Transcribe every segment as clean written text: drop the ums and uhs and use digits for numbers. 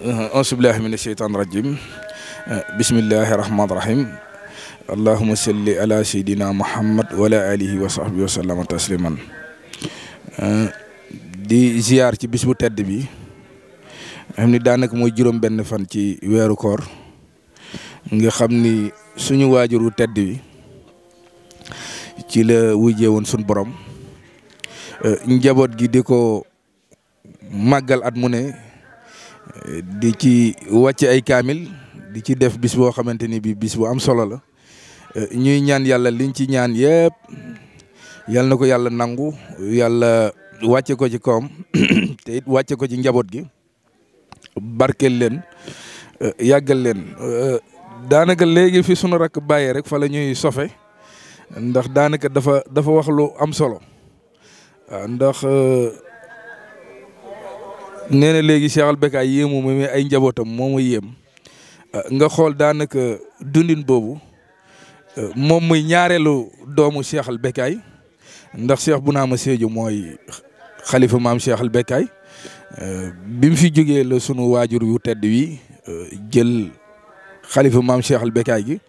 auzubillahi mina sheytaan rajim bismillahi rahmaani rahim allahuma salli ala seydina muhammad wala alihi wa sahbihi wa sallama tasliman di ziar ci bis bu tedd bi xam ni daanaka mooy juróom benn fan ci weeru koor nga xam ni suñu waajuru tedd bi ci la wujjee woon suñ borom njaboot gi di ko màggal at mu ne di ci wàcce ay kaamil di ci def bis boo xamante ni bi bis bu am solo la ñuy ñaan yàlla liñ ci ñaan yëpp yal na ko yàlla nangu yàlla wàcce ko ci kawam te it wàcce ko ci njaboot gi barkeel leen yàggal leen daanaka léegi fi sunu rakk bàyyee rek fa la ñuy sofe ndax daanaka dafa wax lu am solo waaw ndax nee na léegi Cheikh Al Becaye yéemu ma ay njabootam moo ma yéem nga xool daanaka dundin boobu moom muy ñaareelu doomu Cheikh Al Becaye ndax Cheikh Bounama Sédhiou mooy xalifa maam Cheikh Al Becaye bi mu fi jógee la sunu waajur yu tedd wi jël xalifa maam Cheikh Al Becaye gi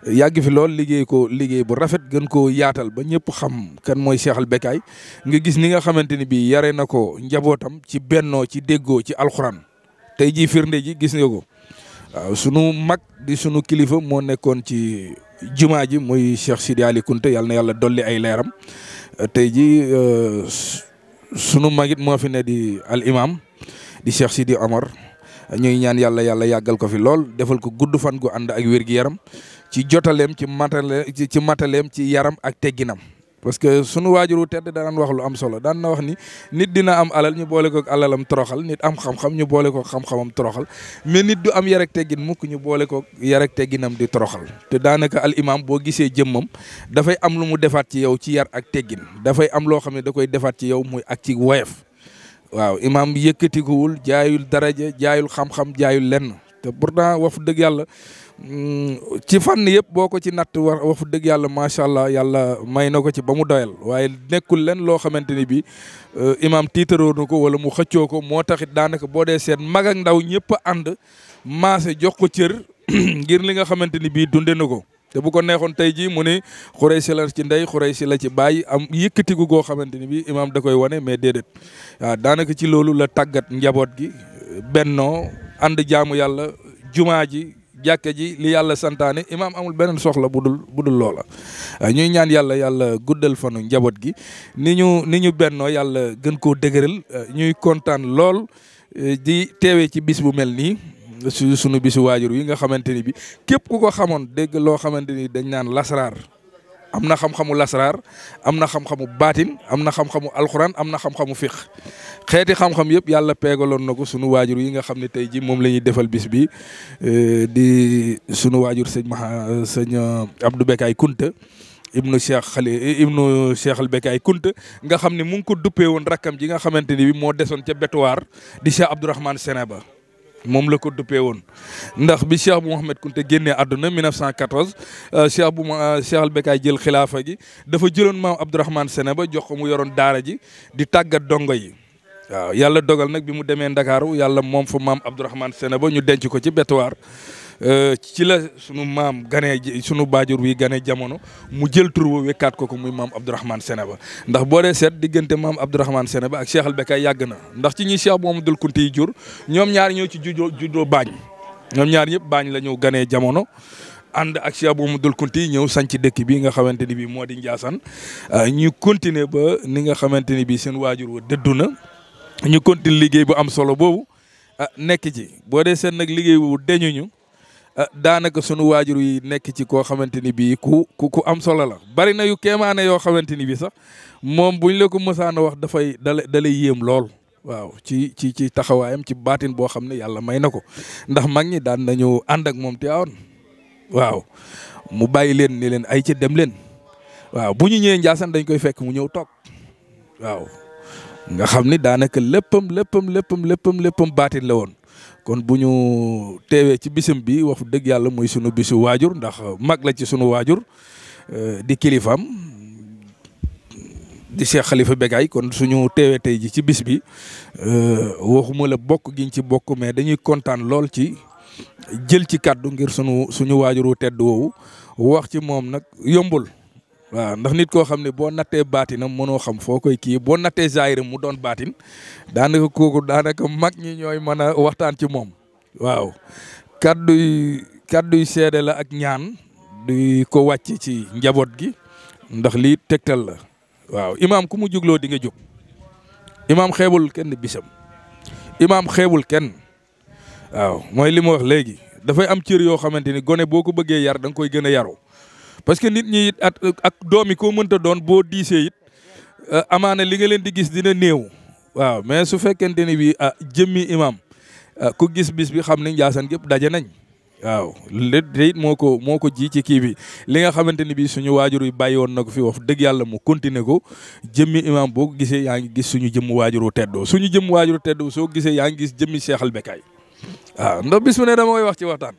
yàgg fi lool liggéey ko liggéey bu rafet gën koo yaatal ba ñëpp xam kan mooy Cheikh Al Becaye nga gis ni nga xamante ni bii yare na ko njabootam ci bennoo ci déggoo ci alxuraan tey jii firnde ji gis nga ko waaw sunu mag di sunu kilifa moo nekkoon ci jumaa ji muy Cheikh Sidi Ali Kunte yàlla na yàlla dolli ay leeram tey jii sunu magit moo fi ne di al imam di Cheikh Sidi Omar ñuy ñaan yàlla yàggal ko fi lool defal ko gudd fan gu ànd ak wér-gi-yaram ci jotaleem ci mataleem ci yaram ak tegginam parce que sunu waajuru tedd daan wax lu am solo daan na wax ni nit dina am alal ñu boole ko alalam toroxal nit am xam-xam ñu boole ko xam-xamam toroxal mais nit du am yar ak teggin mukk ñu boole ko yar ak tegginam di toroxal te daanaka al imam boo gisee jëmmam dafay am lu mu defaat ci yow ci yar ak teggin dafay am loo xam ne da koy defaat ci yow muy ak ci woyof waaw imaam yëkkatikuwul jaayul daraja jaayul xam-xam jaayul lenn te pourtant wax dëgg yàlla ci fànn yëpp boo ko ci natt wax dëgg yàlla macha allah yàlla may na ko ci ba mu doyal waaye nekkul len loo xamante ni bi imaam tiitaroo na ko wala mu xëccoo ko moo taxit daanaka boo dee seet mag ak ndaw ñëpp a ànd maase jox ko cër ngir li nga xamante ni bii dunde na ko. te bu ko neexoon tey jii mu ne Xuraysi la ci ndey Xuraysi la ci bàyyi am yëkkatiku goo xamante ni bii imaam da koy wane mais déedéet waaw daanaka ci loolu la tàggat njaboot gi bennoo ànd jaamu yàlla jumaa ji jàkka ji li yàlla santaane imaam amul beneen soxla bu dul loola. ñuy ñaan yàlla guddal fanu njaboot gi ni ñu bennoo yàlla gën koo dëgëral ñuy kontaan lool di teewee ci bis bu mel nii. sunu bisu waajur yi nga xamante ni bi képp ku ko xamoon dégg loo xamante ni dañ naan lasraar am na xam-xamu lasraar am na xam-xamu baatin am na xam-xamu alxuraan am na xam-xamu fiq xeeti xam-xam yëpp yàlla peegaloon na ko sunu waajur yi nga xam ne tey ji moom la ñuy defal bis bi di sunu waajur sëñ Abdou Becaye Kunta ibnu Cheikh Al Becaye Kunta nga xam ne mu ngi ko duppee woon rakkam ji nga xamante ni bi moo desoon ca Betuwaar di Cheikh Abdourahmane Sénéba moom la ko duppee woon ndax bi Cheikh bu Mouhamed Kunte génnee àdduna 1914 Cheikh Al Becaye jël xilaafa gi dafa jëloon maam Abdourahmane Sénéba jox ko mu yoroon daara ji di tàggat dongo yi waaw yàlla dogal nag bi mu demee Ndakaaru yàlla moom fa maam Abdourahmane Sénéba ñu denc ko ci Betuwaar ci la sunu maam sunu baajur wi gane jamono mu jël tur ba wekkaat ko muy maam Abdourahmane Sénéba ndax boo dee seet diggante maam Abdourahmane Sénéba ak Cheikh Al Becaye yàgg na ndax ci ñi Cheikh Mouhamadoul Kounti yi jur ñoom ñaar ñoo ci juddoo baañ ñoom ñaar ñëpp baañ la ñu ganee jamono ànd ak Cheikh Mouhamadoul Kounti ñëw sanc dëkk bi nga xamante ni bii moo di Ndiassane ñu continuer ba ni nga xamante ni bii seen waajur wa dëddu na ñu continuer liggéey bu am solo boobu nekk ci boo dee seet nag liggéey boobu deñuñu daanaka sunu waajur yi nekk ci koo xamante ni bii ku am solo la bari na yu kéemaane yoo xamante ni bii sax moom buñ la ko mësaan a wax dalay yéem lool waaw ci taxawaayam ci baatin boo xam ne yàlla may na ko ndax mag ñi daan nañu ànd ak moom Tiwaawan waaw mu bàyyi leen ni leen ay ci dem leen waaw bu ñu ñëwee Ndiassane dañ koy fekk mu ñëw toog waaw nga xam ni daanaka léppam baatin la woon. kon bu ñu teewee ci bisam bi wax dëgg yàlla mooy sunu bisu waajur ndax mag la ci sunu waajur di kilifaam di Cheikh Khalifa Bécaye kon suñu teewee tey ji ci bis bi waxuma la bokk giñ ci bokk mais dañuy kontaan lool ci jël ci kàddu ngir suñu waajuru tedd woowu wax ci moom nag yombul. waaw ndax nit koo xam ne boo nattee baatinam mënoo xam foo koy kii boo nattee zaahiram mu doon baatin daanaka kooku daanaka mag ñi ñooy mën a waxtaan ci moom. waaw kàdduy seede la ak ñaan di ko wàcc ci njaboot gi ndax lii tegtal la. waaw imaam ku mu jugloo di nga jóg imaam xeebul kenn bisam imaam xeebul kenn waaw mooy li ma wax léegi dafay am cër yoo xamante ni gone boo ko bëggee yar da nga koy gën a yaru parce que nit ñi it ak doom yi koo mënta doon boo diisee it amaana li nga leen di gis dina néew. waaw mais su fekkente ni bii jëmmi imaam ku gis bis bi xam ne Ndiassane gépp daje nañ. waaw lépp it moo ko ji ci kii bi li nga xamante ni bii suñu waajur yi bàyyi woon na ko fi wax dëgg yàlla mu continuer ko jëmmi imaam boo ko gisee yaa ngi gis suñu jëmm waajuru teddoo suñu jëmm waajuru teddoo soo gisee yaa ngi gis jëmmi Cheikhal Bécaye. waaw ndax bis bu ne dama koy wax ci waxtaan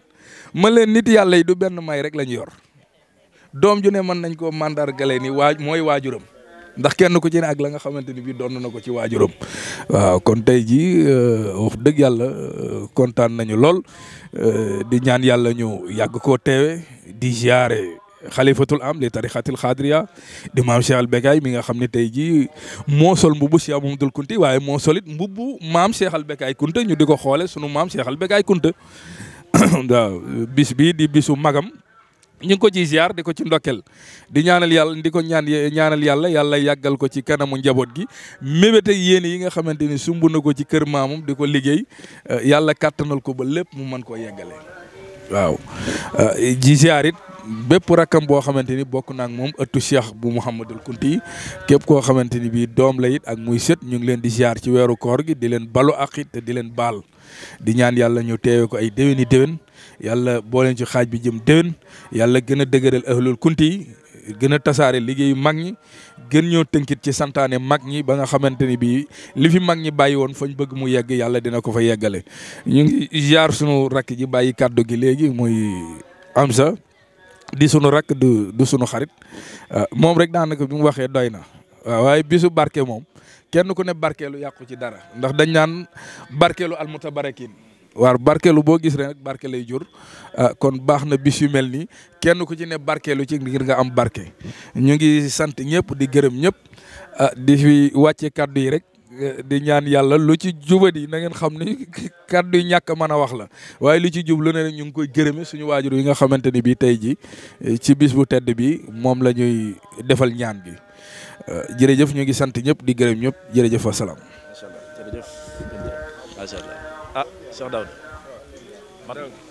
man leen nit yàlla yi du benn may rek la ñu yor doom ju ne mën nañ koo mandargale ni mooy waajuram ndax kenn ku ci ne ak la nga xamante ni bii doon na ko ci waajuram. waaw kon tey jii wax dëgg yàlla kontaan nañu lool di ñaan yàlla ñu yàgg koo teewe di ziare xalifatul am li tarixatil xaadiriya di maam Cheikhal Bécaye mi nga xam ne tey jii moo sol mbubbu Cheikh Mamadou Kounta waaye moo solit mbubbu maam Cheikhal Bécaye Kounta ñu di ko xoole sunu maam Cheikhal Bécaye Kounta waaw bis bii di bisu magam. ñu ngi ko ci ziar di ko ci ndokkel di ñaanal yàlla di ko ñaanal yàlla yàggal ko ci kanamu njaboot gi mébét ak yéen yi nga xamante ni sumb na ko ci kër maamam di ko liggéey yàlla kàttanal ko ba lépp mu mën koo yeggale. waaw ji ziar it bépp rakkam boo xamante ni bokk naa ak moom ëttu Cheikh bu Mouhamadul Kounti képp koo xamante ni bii doom la it ak muy sët ñu ngi leen di ziar ci weeru koor gi di leen balu ak it te di leen baal di ñaan yàlla ñu teewe ko ay déwéni déwén. yàlla boo leen ci xaaj bi jëm déwén yàlla gën a dëgëral ahlul kunti yi gën a tasaare liggéeyu mag ñi gën ñoo tënkit ci santaane mag ñi ba nga xamante ni bii li fi mag ñi bàyyi woon fañ bëgg mu yegg yàlla dina ko fa yeggale. ñu ngi ziar sunu rakk ji bàyyi kàddu gi léegi muy Amsa di sunu rakk du sunu xarit moom rek daanaka bi mu waxee doy na waaw waaye bisu barke moom kenn ku ne barkeelu yàqu ci dara ndax dañ naan barkeelu almutabarakin waaw barkeelu boo gis rek barke lay jur kon baax na bis yu mel nii kenn ku ci ne barkeelu ci ngir nga am barke. ñu ngi sant ñëpp di gërëm ñëpp di fi wàcce kàddu yi rek di ñaan yàlla lu ci jubadi na ngeen xam ni kàddu yi ñàkk a mën a wax la waaye lu ci jub lu ne rek ñu ngi koy gërëme suñu waajur yi nga xamante ni bii tey ji ci bis bu tedd bi moom la ñuy defal ñaan bi jërëjëf ñu ngi sant ñëpp di gërëm ñëpp jërëjëf wa salaam. macha allah jërëjëf macha allah. Cheikh Daouda